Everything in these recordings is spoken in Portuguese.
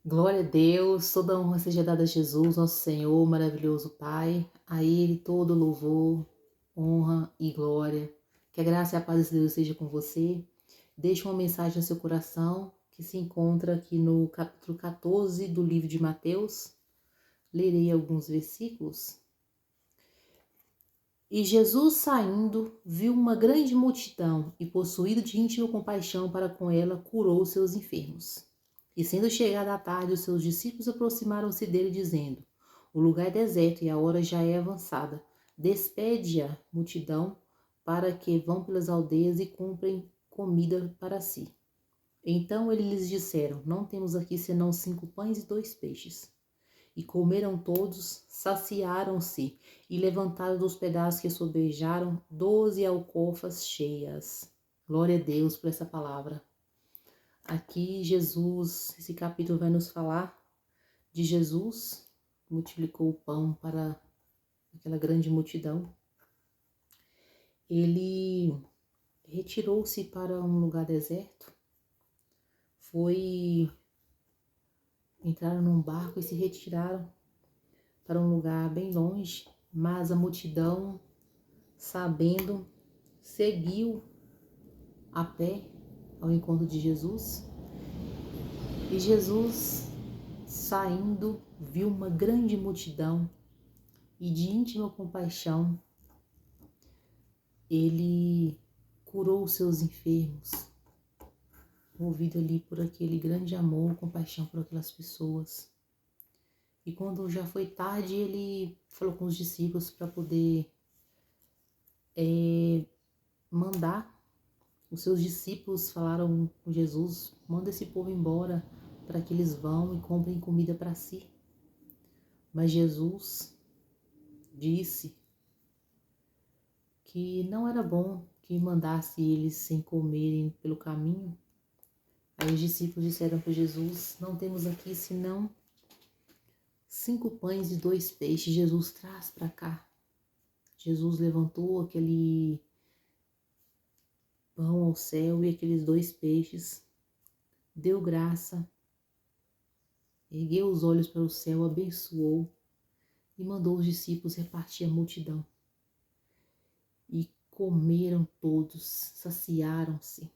Glória a Deus, toda honra seja dada a Jesus, nosso Senhor, maravilhoso Pai. A Ele todo louvor, honra e glória. Que a graça e a paz de Deus seja com você. Deixe uma mensagem no seu coração que se encontra aqui no capítulo 14 do livro de Mateus. Lerei alguns versículos. E Jesus, saindo, viu uma grande multidão e, possuído de íntima compaixão para com ela, curou os seus enfermos. E sendo chegada a tarde, os seus discípulos aproximaram-se dele, dizendo: O lugar é deserto e a hora já é avançada. Despede-a, multidão, para que vão pelas aldeias e comprem comida para si. Então eles lhes disseram: Não temos aqui senão 5 pães e 2 peixes. E comeram todos, saciaram-se, e levantaram dos pedaços que sobejaram 12 alcofas cheias. Glória a Deus por essa palavra. Aqui Jesus, esse capítulo vai nos falar de Jesus, que multiplicou o pão para aquela grande multidão. Ele retirou-se para um lugar deserto, entraram num barco e se retiraram para um lugar bem longe, mas a multidão, sabendo, seguiu a pé ao encontro de Jesus. E Jesus, saindo, viu uma grande multidão e de íntima compaixão, ele curou os seus enfermos, movido ali por aquele grande amor, compaixão por aquelas pessoas. E quando já foi tarde, ele falou com os discípulos para poder mandar. Os seus discípulos falaram com Jesus: manda esse povo embora para que eles vão e comprem comida para si. Mas Jesus disse que não era bom que mandasse eles sem comerem pelo caminho. Aí os discípulos disseram para Jesus: não temos aqui senão 5 pães e 2 peixes. Jesus, traz para cá. Jesus levantou aquele pão ao céu e aqueles 2 peixes, deu graça, ergueu os olhos para o céu, abençoou e mandou os discípulos repartir a multidão. E comeram todos, saciaram-se.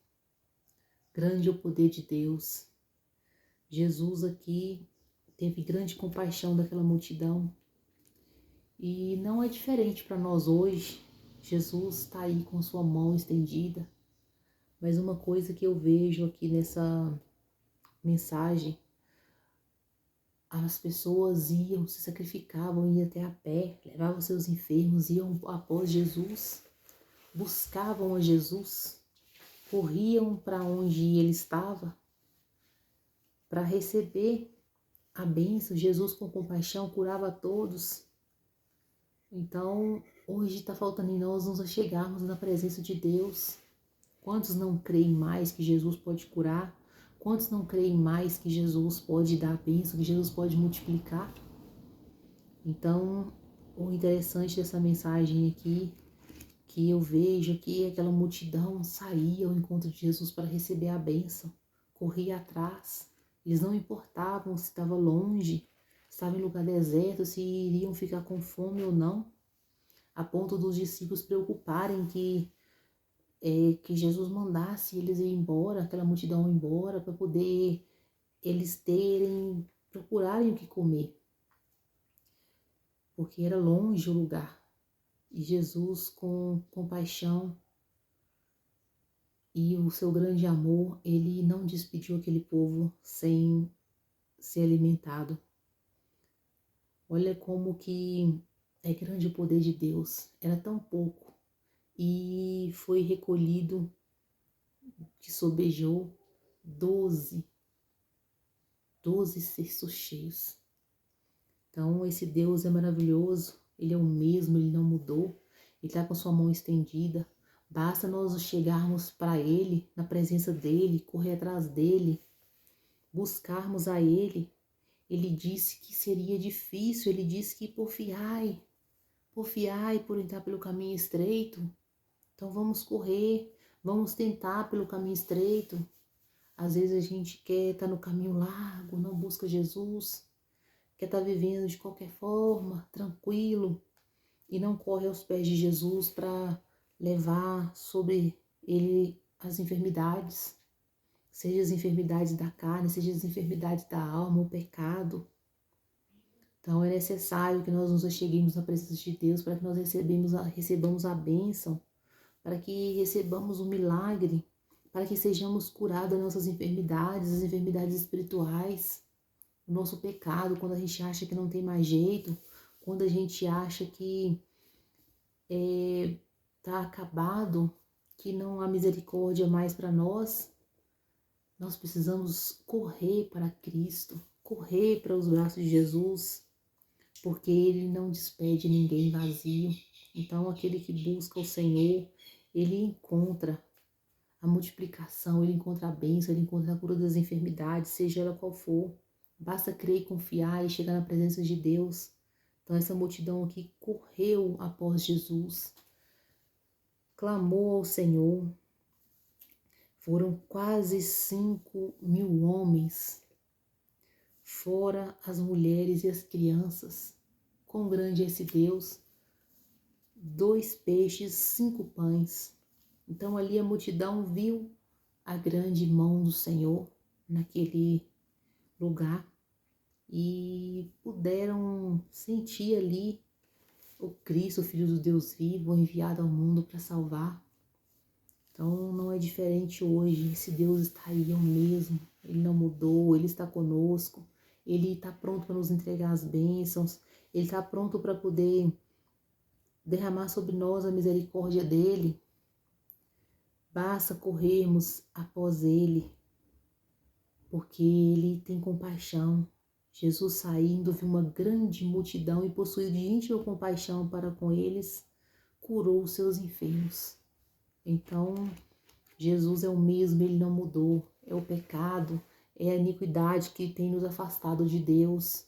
Grande é o poder de Deus. Jesus aqui teve grande compaixão daquela multidão. E não é diferente para nós hoje. Jesus está aí com sua mão estendida. Mas uma coisa que eu vejo aqui nessa mensagem, as pessoas iam, se sacrificavam, iam até a pé, levavam seus enfermos, iam após Jesus, buscavam a Jesus, corriam para onde ele estava para receber a bênção. Jesus, com compaixão, curava a todos. Então, hoje está faltando em nós nos chegarmos na presença de Deus. Quantos não creem mais que Jesus pode curar? Quantos não creem mais que Jesus pode dar a bênção, que Jesus pode multiplicar? Então, o interessante dessa mensagem aqui, que eu vejo que aquela multidão saía ao encontro de Jesus para receber a bênção, corria atrás. Eles não importavam se estava longe, estava em lugar deserto, se iriam ficar com fome ou não, a ponto dos discípulos preocuparem que Jesus mandasse eles ir embora, aquela multidão ir embora, para poder eles procurarem o que comer, porque era longe o lugar. E Jesus, com compaixão e o seu grande amor, ele não despediu aquele povo sem ser alimentado. Olha como que é grande o poder de Deus. Era tão pouco e foi recolhido, que sobejou 12 cestos cheios. Então esse Deus é maravilhoso, ele é o mesmo, ele não mudou, ele está com a sua mão estendida. Basta nós chegarmos para ele, na presença dele, correr atrás dele, buscarmos a ele. Ele disse que seria difícil, ele disse que porfiai por entrar pelo caminho estreito. Então vamos correr, vamos tentar pelo caminho estreito. Às vezes a gente quer estar no caminho largo, não busca Jesus, quer estar vivendo de qualquer forma, tranquilo, e não corre aos pés de Jesus para levar sobre ele as enfermidades, seja as enfermidades da carne, seja as enfermidades da alma, o pecado. Então é necessário que nós nos acheguemos na presença de Deus para que nós recebamos a bênção, para que recebamos o milagre, para que sejamos curados das nossas enfermidades, as enfermidades espirituais, o nosso pecado, quando a gente acha que não tem mais jeito, quando a gente acha que está acabado, que não há misericórdia mais para nós, nós precisamos correr para Cristo, correr para os braços de Jesus, porque Ele não despede ninguém vazio. Então, aquele que busca o Senhor, ele encontra a multiplicação, ele encontra a bênção, ele encontra a cura das enfermidades, seja ela qual for. Basta crer e confiar e chegar na presença de Deus. Então, essa multidão aqui correu após Jesus, clamou ao Senhor. Foram quase 5.000 homens, fora as mulheres e as crianças. Quão grande é esse Deus! 2 peixes, 5 pães. Então ali a multidão viu a grande mão do Senhor naquele lugar e puderam sentir ali o Cristo, o Filho do Deus vivo, enviado ao mundo para salvar. Então não é diferente hoje, esse Deus está aí, é o mesmo, Ele não mudou, Ele está conosco, Ele está pronto para nos entregar as bênçãos, Ele está pronto para poder derramar sobre nós a misericórdia dEle. Basta corrermos após Ele, porque Ele tem compaixão. Jesus saindo, viu uma grande multidão e possuído de íntima compaixão para com eles, curou os seus enfermos. Então, Jesus é o mesmo, Ele não mudou. É o pecado, é a iniquidade que tem nos afastado de Deus,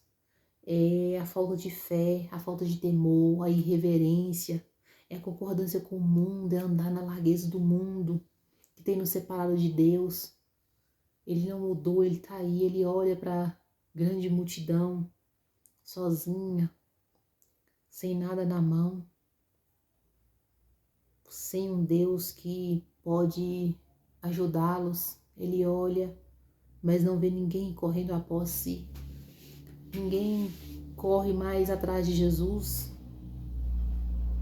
é a falta de fé, a falta de temor, a irreverência, é a concordância com o mundo, é andar na largueza do mundo, que tem nos separado de Deus. Ele não mudou, Ele está aí, Ele olha para a grande multidão, sozinha, sem nada na mão, sem um Deus que pode ajudá-los. Ele olha, mas não vê ninguém correndo após si. Ninguém corre mais atrás de Jesus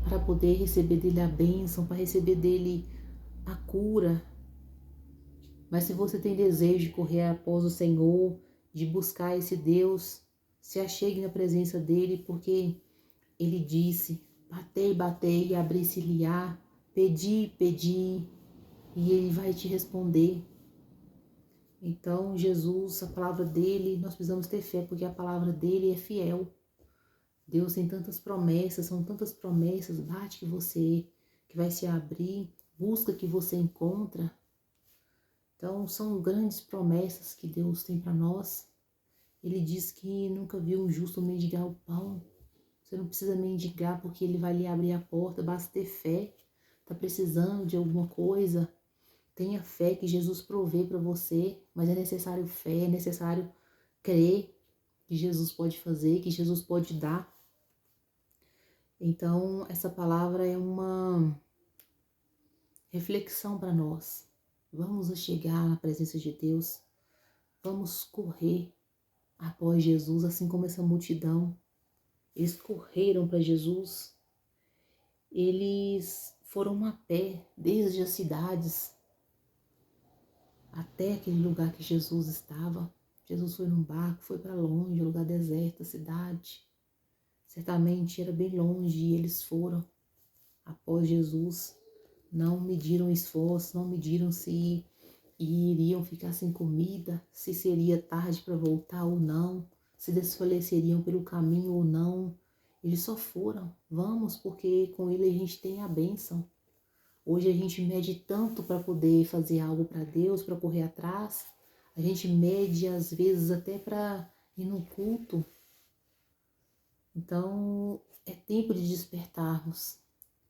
para poder receber dele a bênção, para receber dele a cura. Mas se você tem desejo de correr após o Senhor, de buscar esse Deus, se achegue na presença dele, porque ele disse: batei, batei e abri-se-lhe-á, pedi, pedi, e ele vai te responder. Então, Jesus, a palavra dele, nós precisamos ter fé, porque a palavra dele é fiel. Deus tem tantas promessas, são tantas promessas, bate que vai se abrir, busca que você encontra. Então, são grandes promessas que Deus tem para nós. Ele diz que nunca viu um justo mendigar o pão. Você não precisa mendigar porque ele vai lhe abrir a porta, basta ter fé. Está precisando de alguma coisa? Tenha fé que Jesus provê para você, mas é necessário fé, é necessário crer que Jesus pode fazer, que Jesus pode dar. Então, essa palavra é uma reflexão para nós. Vamos chegar na presença de Deus, vamos correr após Jesus, assim como essa multidão. Eles correram para Jesus, eles foram a pé desde as cidades até aquele lugar que Jesus estava. Jesus foi num barco, foi para longe, um lugar deserto, a cidade. Certamente era bem longe e eles foram após Jesus. Não mediram esforço, não mediram se iriam ficar sem comida, se seria tarde para voltar ou não, se desfaleceriam pelo caminho ou não. Eles só foram. Vamos, porque com ele a gente tem a bênção. Hoje a gente mede tanto para poder fazer algo para Deus, para correr atrás. A gente mede às vezes até para ir no culto. Então é tempo de despertarmos.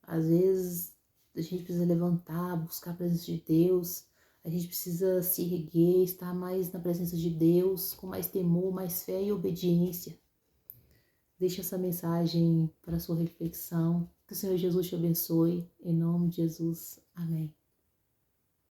Às vezes a gente precisa levantar, buscar a presença de Deus. A gente precisa se erguer, estar mais na presença de Deus, com mais temor, mais fé e obediência. Deixa essa mensagem para a sua reflexão. Que o Senhor Jesus te abençoe. Em nome de Jesus. Amém.